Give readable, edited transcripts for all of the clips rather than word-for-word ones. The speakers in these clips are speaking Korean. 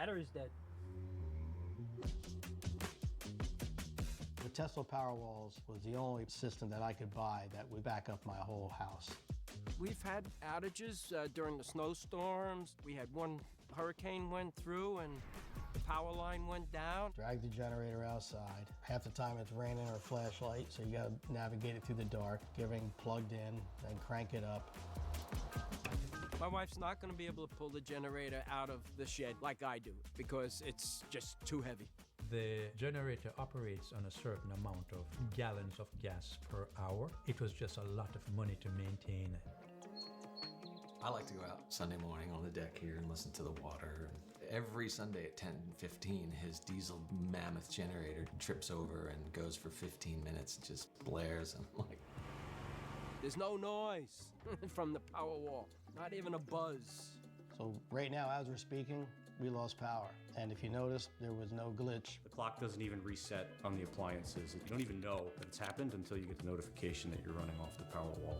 battery's dead. The Tesla Powerwalls was the only system that I could buy that would back up my whole house. We've had outages during the snowstorms. We had one hurricane went through and the power line went down. Drag the generator outside. Half the time it's raining or flashlight, so you gotta navigate it through the dark, get everything plugged in, then crank it up. My wife's not going to be able to pull the generator out of the shed like I do because it's just too heavy. The generator operates on a certain amount of gallons of gas per hour. It was just a lot of money to maintain it. I like to go out Sunday morning on the deck here and listen to the water. Every Sunday at 10:15, his diesel mammoth generator trips over and goes for 15 minutes and just blares. And I'm like, There's no noise from the Powerwall, not even a buzz. So right now, as we're speaking, we lost power. And if you notice, there was no glitch. The clock doesn't even reset on the appliances. You don't even know that it's happened until you get the notification that you're running off the Powerwall.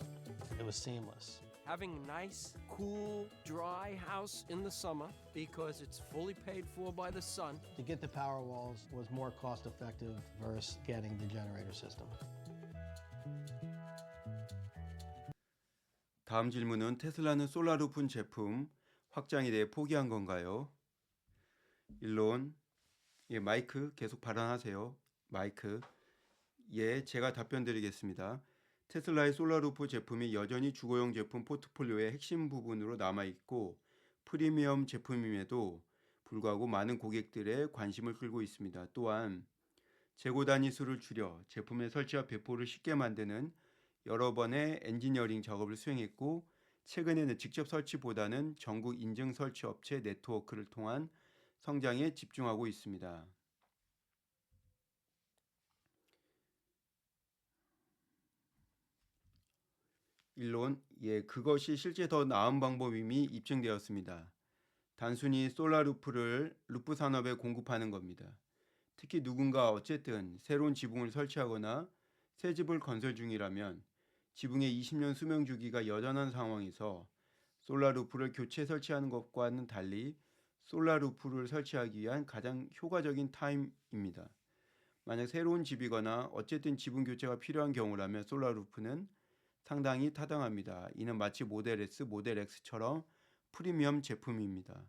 It was seamless. Having a nice, cool, dry house in the summer because it's fully paid for by the sun. To get the Powerwalls was more cost-effective versus getting the generator system. 다음 질문은 테슬라는 솔라루프 제품 확장에 대해 포기한 건가요? 일론, 예, 마이크 계속 발언하세요. 마이크. 예, 제가 답변 드리겠습니다. 테슬라의 솔라루프 제품이 여전히 주거용 제품 포트폴리오의 핵심 부분으로 남아있고 프리미엄 제품임에도 불구하고 많은 고객들의 관심을 끌고 있습니다. 또한 재고 단위 수를 줄여 제품의 설치와 배포를 쉽게 만드는 여러 번의 엔지니어링 작업을 수행했고 최근에는 직접 설치보다는 전국 인증 설치 업체 네트워크를 통한 성장에 집중하고 있습니다. 일론, 예, 그것이 실제 더 나은 방법임이 입증되었습니다. 단순히 솔라루프를 루프 산업에 공급하는 겁니다. 특히 누군가 어쨌든 새로운 지붕을 설치하거나 새 집을 건설 중이라면 지붕의 20년 수명 주기가 여전한 상황에서 솔라루프를 교체 설치하는 것과는 달리 솔라루프를 설치하기 위한 가장 효과적인 타임입니다. 만약 새로운 집이거나 어쨌든 지붕 교체가 필요한 경우라면 솔라루프는 상당히 타당합니다. 이는 마치 모델 S, 모델 X처럼 프리미엄 제품입니다.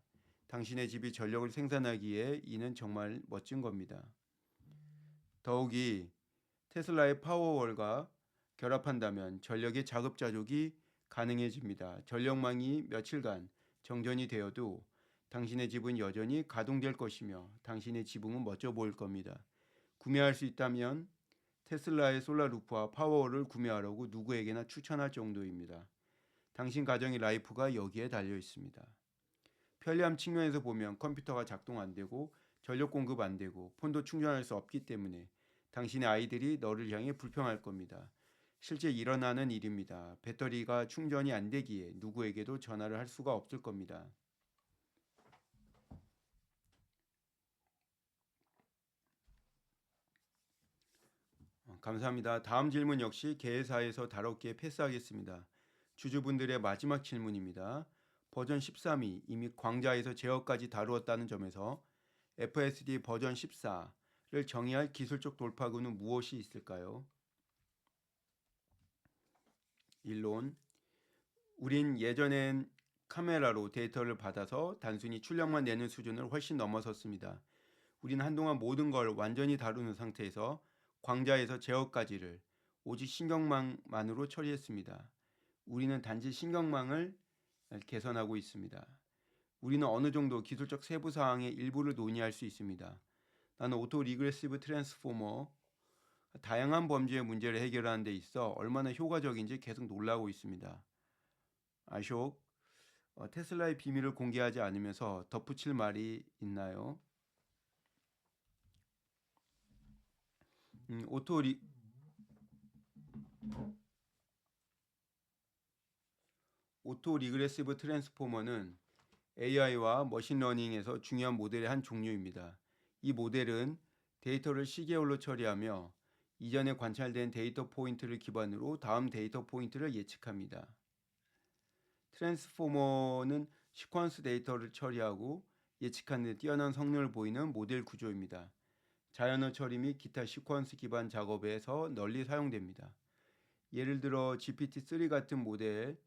당신의 집이 전력을 생산하기에 이는 정말 멋진 겁니다. 더욱이 테슬라의 파워월과 결합한다면 전력의 자급자족이 가능해집니다. 전력망이 며칠간 정전이 되어도 당신의 집은 여전히 가동될 것이며 당신의 지붕은 멋져 보일 겁니다. 구매할 수 있다면 테슬라의 솔라루프와 파워월을 구매하라고 누구에게나 추천할 정도입니다. 당신 가정의 라이프가 여기에 달려 있습니다. 편리함 측면에서 보면 컴퓨터가 작동 안 되고 전력 공급 안 되고 폰도 충전할 수 없기 때문에 당신의 아이들이 너를 향해 불평할 겁니다. 실제 일어나는 일입니다. 배터리가 충전이 안 되기에 누구에게도 전화를 할 수가 없을 겁니다. 감사합니다. 다음 질문 역시 개회사에서 다뤘기에 패스하겠습니다. 주주분들의 마지막 질문입니다. 버전 13이 이미 광자에서 제어까지 다루었다는 점에서 FSD 버전 14를 정의할 기술적 돌파구는 무엇이 있을까요? 일론, 우린 예전엔 카메라로 데이터를 받아서 단순히 출력만 내는 수준을 훨씬 넘어섰습니다. 우린 한동안 모든 걸 완전히 다루는 상태에서 광자에서 제어까지를 오직 신경망만으로 처리했습니다. 우리는 단지 신경망을 개선하고 있습니다. 우리는 어느 정도 기술적 세부 사항의 일부를 논의할 수 있습니다. 나는 오토 리그레시브 트랜스포머 다양한 범주의 문제를 해결하는 데 있어 얼마나 효과적인지 계속 놀라고 있습니다. 아숍, 테슬라의 비밀을 공개하지 않으면서 덧붙일 말이 있나요? 오토 리그레시브 트랜스포머는 AI와 머신러닝에서 중요한 모델의 한 종류입니다. 이 모델은 데이터를 시계열로 처리하며 이전에 관찰된 데이터 포인트를 기반으로 다음 데이터 포인트를 예측합니다. 트랜스포머는 시퀀스 데이터를 처리하고 예측하는 데 뛰어난 성능을 보이는 모델 구조입니다. 자연어 처리 및 기타 시퀀스 기반 작업에서 널리 사용됩니다. 예를 들어 GPT-3 같은 모델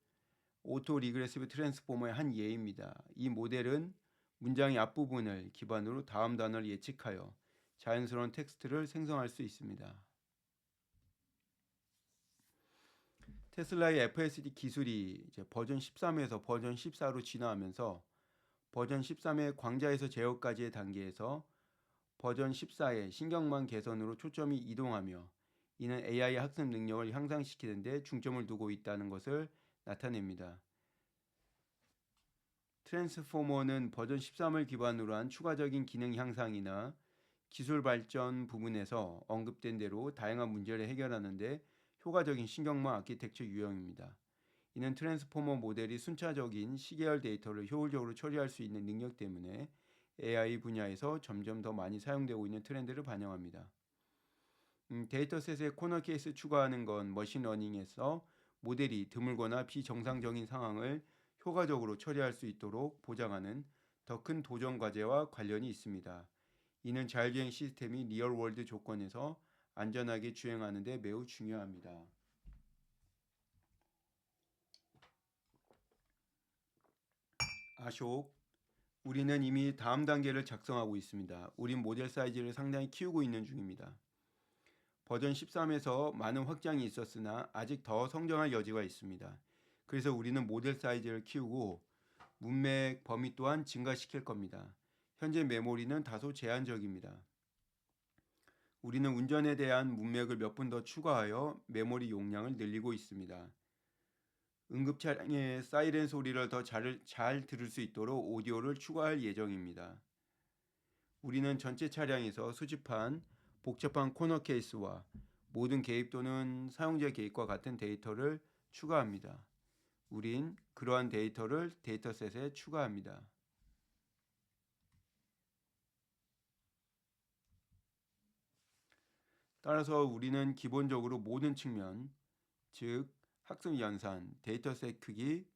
오토 리그레시브 트랜스포머의 한 예입니다. 이 모델은 문장의 앞부분을 기반으로 다음 단어를 예측하여 자연스러운 텍스트를 생성할 수 있습니다. 테슬라의 FSD 기술이 이제 버전 13에서 버전 14로 진화하면서 버전 13의 광자에서 제어까지의 단계에서 버전 14의 신경망 개선으로 초점이 이동하며 이는 AI 학습 능력을 향상시키는 데 중점을 두고 있다는 것을 나타냅니다. 트랜스포머는 버전 13을 기반으로 한 추가적인 기능 향상이나 기술 발전 부분에서 언급된 대로 다양한 문제를 해결하는 데 효과적인 신경망 아키텍처 유형입니다. 이는 트랜스포머 모델이 순차적인 시계열 데이터를 효율적으로 처리할 수 있는 능력 때문에 AI 분야에서 점점 더 많이 사용되고 있는 트렌드를 반영합니다. 데이터셋에 코너 케이스 추가하는 건 머신러닝에서 모델이 드물거나 비정상적인 상황을 효과적으로 처리할 수 있도록 보장하는 더 큰 도전 과제와 관련이 있습니다. 이는 자율주행 시스템이 리얼월드 조건에서 안전하게 주행하는 데 매우 중요합니다. 아숍, 우리는 이미 다음 단계를 작성하고 있습니다. 우린 모델 사이즈를 상당히 키우고 있는 중입니다. 버전 13에서 많은 확장이 있었으나 아직 더 성장할 여지가 있습니다. 그래서 우리는 모델 사이즈를 키우고 문맥 범위 또한 증가시킬 겁니다. 현재 메모리는 다소 제한적입니다. 우리는 운전에 대한 문맥을 몇 분 더 추가하여 메모리 용량을 늘리고 있습니다. 응급 차량의 사이렌 소리를 더 잘 들을 수 있도록 오디오를 추가할 예정입니다. 우리는 전체 차량에서 수집한 복잡한 코너 케이스와 모든 개입 또는 사용자 개입과 같은 데이터를 추가합니다. 우린 그러한 데이터를 데이터셋에 추가합니다. 따라서 우리는 기본적으로 모든 측면, 즉 학습 연산, 데이터셋 크기,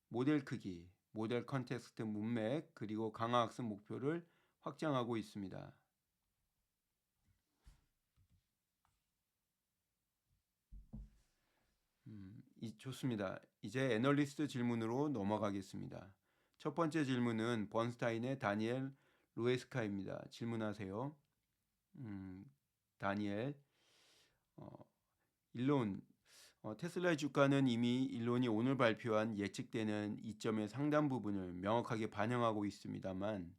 모델 크기, 모델 컨텍스트 문맥, 그리고 강화 학습 목표를 확장하고 있습니다. 좋습니다. 이제 애널리스트 질문으로 넘어가겠습니다. 첫 번째 질문은 번스타인의 다니엘 로에스카입니다. 질문하세요. 다니엘, 일론, 테슬라의 주가는 이미 일론이 오늘 발표한 예측되는 이점의 상당 부분을 명확하게 반영하고 있습니다만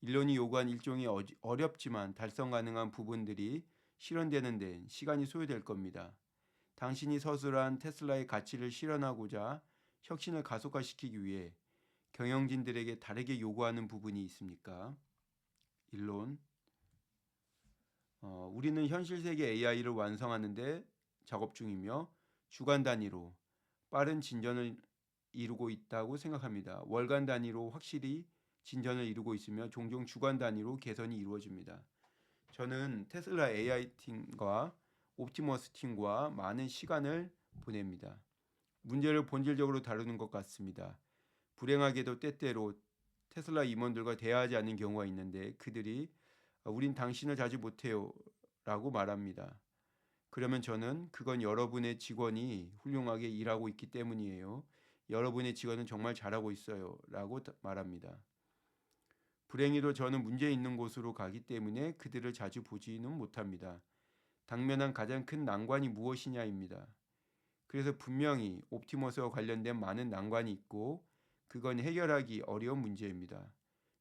일론이 요구한 일종의 어렵지만 달성 가능한 부분들이 실현되는 데는 시간이 소요될 겁니다. 당신이 서술한 테슬라의 가치를 실현하고자 혁신을 가속화시키기 위해 경영진들에게 다르게 요구하는 부분이 있습니까? 일론, 우리는 현실 세계 AI를 완성하는 데 작업 중이며 주간 단위로 빠른 진전을 이루고 있다고 생각합니다. 월간 단위로 확실히 진전을 이루고 있으며 종종 주간 단위로 개선이 이루어집니다. 저는 테슬라 AI 팀과 옵티머스 팀과 많은 시간을 보냅니다. 문제를 본질적으로 다루는 것 같습니다. 불행하게도 때때로 테슬라 임원들과 대화하지 않는 경우가 있는데 그들이 우린 당신을 자주 못해요 라고 말합니다. 그러면 저는 그건 여러분의 직원이 훌륭하게 일하고 있기 때문이에요. 여러분의 직원은 정말 잘하고 있어요 라고 말합니다. 불행히도 저는 문제 있는 곳으로 가기 때문에 그들을 자주 보지는 못합니다. 당면한 가장 큰 난관이 무엇이냐입니다. 그래서 분명히 옵티머스와 관련된 많은 난관이 있고 그건 해결하기 어려운 문제입니다.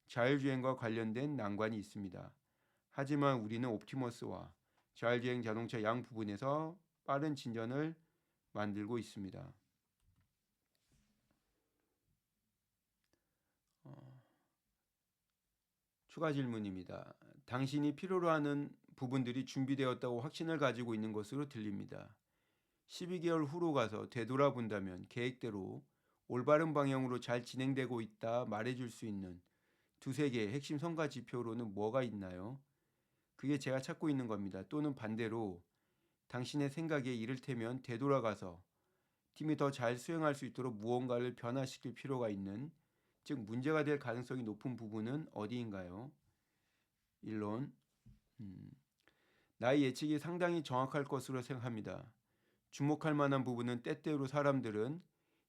자율주행과 관련된 난관이 있습니다. 하지만 우리는 옵티머스와 자율주행 자동차 양 부분에서 빠른 진전을 만들고 있습니다. 추가 질문입니다. 당신이 필요로 하는 부분들이 준비되었다고 확신을 가지고 있는 것으로 들립니다. 12개월 후로 가서 되돌아본다면 계획대로 올바른 방향으로 잘 진행되고 있다 말해줄 수 있는 두세 개의 핵심 성과 지표로는 뭐가 있나요? 그게 제가 찾고 있는 겁니다. 또는 반대로 당신의 생각에 이를테면 되돌아가서 팀이 더 잘 수행할 수 있도록 무언가를 변화시킬 필요가 있는 즉 문제가 될 가능성이 높은 부분은 어디인가요? 1론 나의 예측이 상당히 정확할 것으로 생각합니다. 주목할 만한 부분은 때때로 사람들은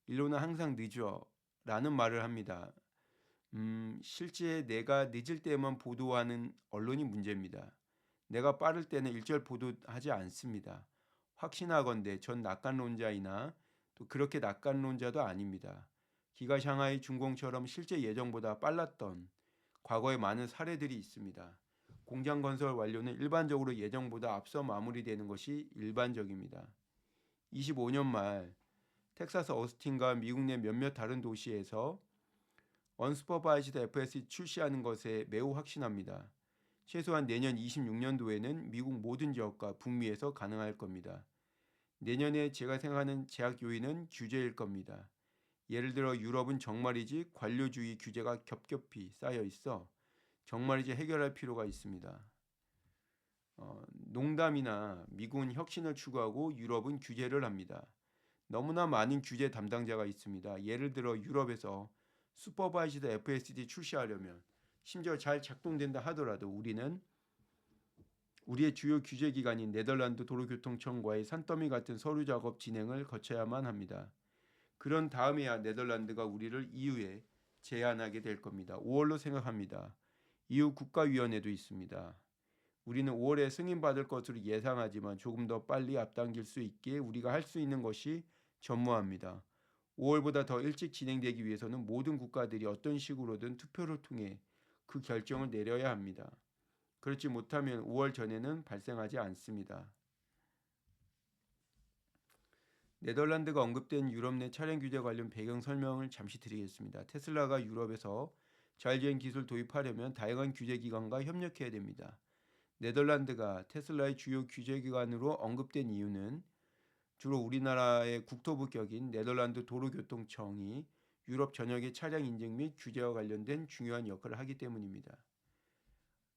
1론은 항상 늦어 라는 말을 합니다. 실제 내가 늦을 때만 보도하는 언론이 문제입니다. 내가 빠를 때는 일절 보도하지 않습니다. 확신하건대 전 낙관론자이나 또 그렇게 낙관론자도 아닙니다. 기가 샹하이 준공처럼 실제 예정보다 빨랐던 과거에 많은 사례들이 있습니다. 공장 건설 완료는 일반적으로 예정보다 앞서 마무리되는 것이 일반적입니다. 25년 말 텍사스 어스틴과 미국 내 몇몇 다른 도시에서 언슈퍼바이즈드 FSD 출시하는 것에 매우 확신합니다. 최소한 내년 26년도에는 미국 모든 지역과 북미에서 가능할 겁니다. 내년에 제가 생각하는 제약 요인은 규제일 겁니다. 예를 들어 유럽은 정말이지 관료주의 규제가 겹겹이 쌓여 있어 정말이지 해결할 필요가 있습니다. 농담이나 미국은 혁신을 추구하고 유럽은 규제를 합니다. 너무나 많은 규제 담당자가 있습니다. 예를 들어 유럽에서 슈퍼바이즈드 FSD 출시하려면 심지어 잘 작동된다 하더라도 우리는 우리의 주요 규제기관인 네덜란드 도로교통청과의 산더미 같은 서류 작업 진행을 거쳐야만 합니다. 그런 다음에야 네덜란드가 우리를 EU에 제안하게 될 겁니다. 5월로 생각합니다. EU 국가위원회도 있습니다. 우리는 5월에 승인받을 것으로 예상하지만 조금 더 빨리 앞당길 수 있게 우리가 할 수 있는 것이 전무합니다. 5월보다 더 일찍 진행되기 위해서는 모든 국가들이 어떤 식으로든 투표를 통해 그 결정을 내려야 합니다. 그렇지 못하면 5월 전에는 발생하지 않습니다. 네덜란드가 언급된 유럽 내 차량 규제 관련 배경 설명을 잠시 드리겠습니다. 테슬라가 유럽에서 자율주행 기술 도입하려면 다양한 규제기관과 협력해야 됩니다. 네덜란드가 테슬라의 주요 규제기관으로 언급된 이유는 주로 우리나라의 국토부 격인 네덜란드 도로교통청이 유럽 전역의 차량 인증 및 규제와 관련된 중요한 역할을 하기 때문입니다.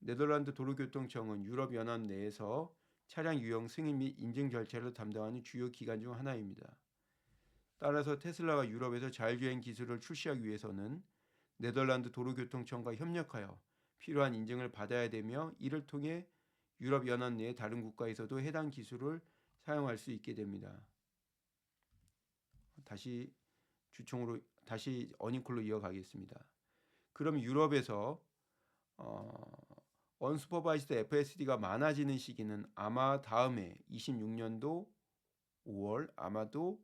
네덜란드 도로교통청은 유럽연합 내에서 차량 유형 승인 및 인증 절차를 담당하는 주요 기관 중 하나입니다. 따라서 테슬라가 유럽에서 자율주행 기술을 출시하기 위해서는 네덜란드 도로교통청과 협력하여 필요한 인증을 받아야 되며 이를 통해 유럽연합 내의 다른 국가에서도 해당 기술을 사용할 수 있게 됩니다. 다시 어닝콜로 이어가겠습니다. 그럼 유럽에서 언슈퍼바이즈드 FSD가 많아지는 시기는 아마 다음해 26년도 5월 아마도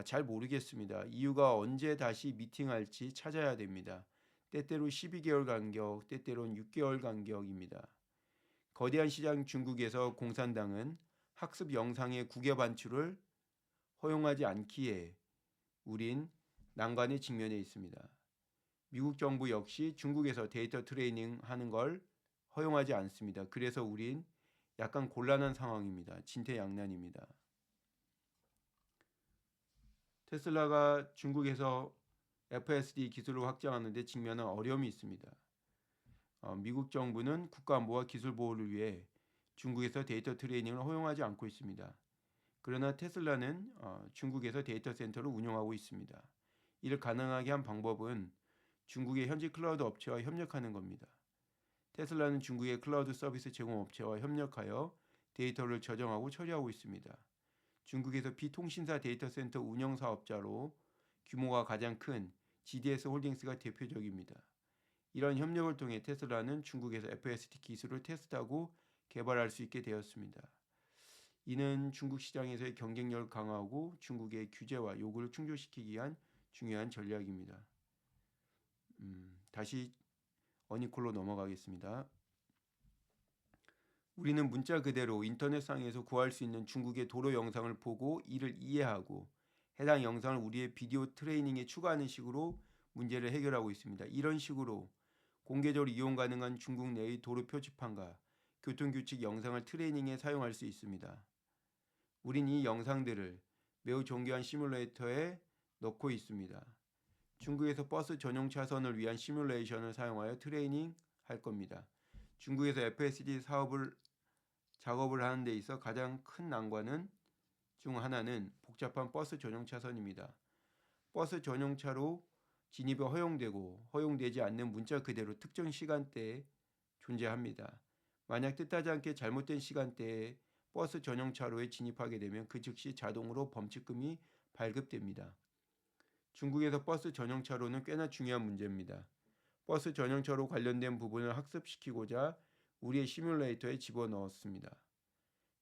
잘 모르겠습니다. EU가 언제 다시 미팅할지 찾아야 됩니다. 때때로 12개월 간격, 때때로는 6개월 간격입니다. 거대한 시장 중국에서 공산당은 학습 영상의 국외 반출을 허용하지 않기에 우린 난관에 직면해 있습니다. 미국 정부 역시 중국에서 데이터 트레이닝 하는 걸 허용하지 않습니다. 그래서 우린 약간 곤란한 상황입니다. 진퇴양난입니다. 테슬라가 중국에서 FSD 기술을 확장하는 데 직면한 어려움이 있습니다. 미국 정부는 국가안보와 기술 보호를 위해 중국에서 데이터 트레이닝을 허용하지 않고 있습니다. 그러나 테슬라는 중국에서 데이터 센터를 운영하고 있습니다. 이를 가능하게 한 방법은 중국의 현지 클라우드 업체와 협력하는 겁니다. 테슬라는 중국의 클라우드 서비스 제공 업체와 협력하여 데이터를 저장하고 처리하고 있습니다. 중국에서 비통신사 데이터 센터 운영 사업자로 규모가 가장 큰 GDS 홀딩스가 대표적입니다. 이런 협력을 통해 테슬라는 중국에서 FSD 기술을 테스트하고 개발할 수 있게 되었습니다. 이는 중국 시장에서의 경쟁력을 강화하고 중국의 규제와 요구를 충족시키기 위한 중요한 전략입니다. 다시 어니콜로 넘어가겠습니다. 우리는 문자 그대로 인터넷상에서 구할 수 있는 중국의 도로 영상을 보고 이를 이해하고 해당 영상을 우리의 비디오 트레이닝에 추가하는 식으로 문제를 해결하고 있습니다. 이런 식으로 공개적으로 이용 가능한 중국 내의 도로 표지판과 교통규칙 영상을 트레이닝에 사용할 수 있습니다. 우린 이 영상들을 매우 정교한 시뮬레이터에 넣고 있습니다. 중국에서 버스 전용 차선을 위한 시뮬레이션을 사용하여 트레이닝 할 겁니다. 중국에서 FSD 작업을 하는 데 있어 가장 큰 난관은 중 하나는 복잡한 버스 전용 차선입니다. 버스 전용차로 진입이 허용되고 허용되지 않는 문자 그대로 특정 시간대에 존재합니다. 만약 뜻하지 않게 잘못된 시간대에 버스 전용 차로에 진입하게 되면 그 즉시 자동으로 범칙금이 발급됩니다. 중국에서 버스 전용 차로는 꽤나 중요한 문제입니다. 버스 전용 차로 관련된 부분을 학습시키고자 우리의 시뮬레이터에 집어넣었습니다.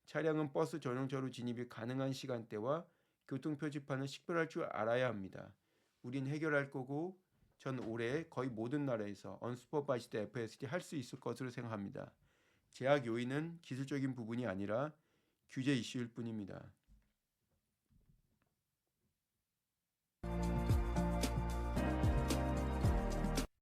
차량은 버스 전용 차로 진입이 가능한 시간대와 교통 표지판을 식별할 줄 알아야 합니다. 우린 해결할 거고 전 올해 거의 모든 나라에서 언슈퍼바이스드 FSD 할 수 있을 것으로 생각합니다. 제약 요인은 기술적인 부분이 아니라 규제 이슈일 뿐입니다.